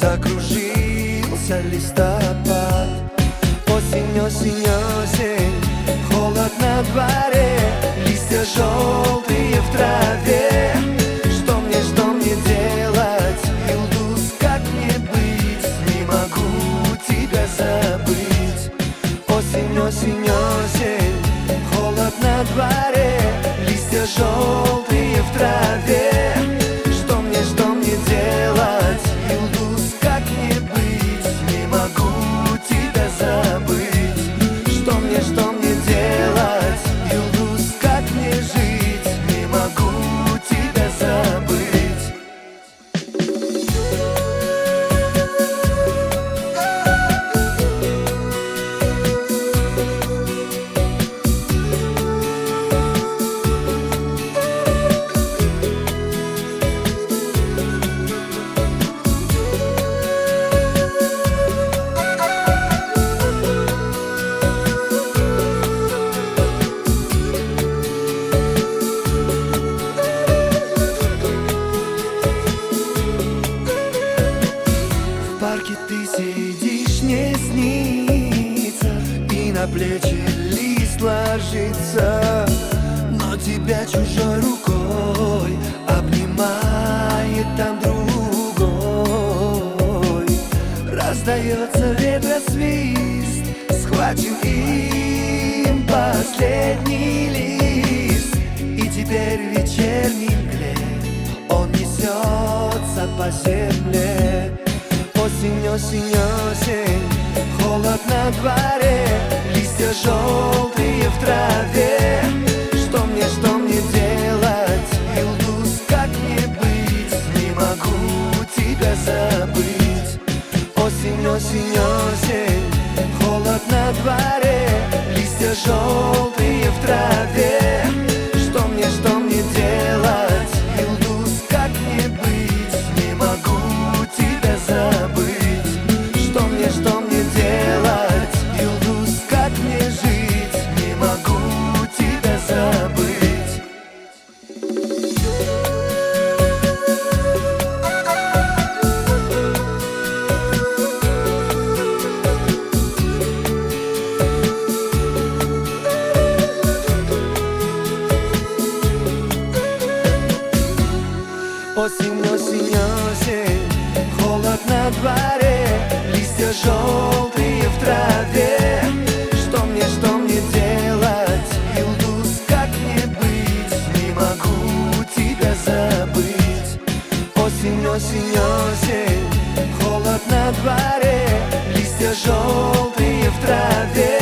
закружился листопад. Осень, осень, осень, холод на дворе, листья желтые в траве. Что мне делать, Юлдуз, как мне быть? Не могу тебя забыть. Осень, осень, осень, холод на дворе, листья желтые в траве. Что мне делать, Юлдуз, как мне быть? Не могу тебя забыть. Что мне делать, Юлдуз, как мне жить? Не могу тебя забыть. В парке ты сидишь, не снится, и на плечи лист ложится, но тебя чужой рукой обнимает там другой. Раздается ветросвист, схвачен им последний лист, и теперь в вечерней мгле он несется по земле. Осень, осень, осень, холод на дворе, листья желтые в траве. Что мне делать, Юлдуз, как мне быть? Не могу тебя забыть. Осень, осень, осень, холод на дворе, листья желтые в траве. Что мне делать, Юлдуз, как мне быть? Не могу тебя забыть. Что мне делать, Юлдуз, как мне жить? Не могу тебя забыть. Осень, осень, осень, холод на дворе, листья желтые в траве. Что мне делать, Юлдуз, как мне быть? Не могу тебя забыть. Осень, осень, осень, холод на дворе, листья желтые в траве.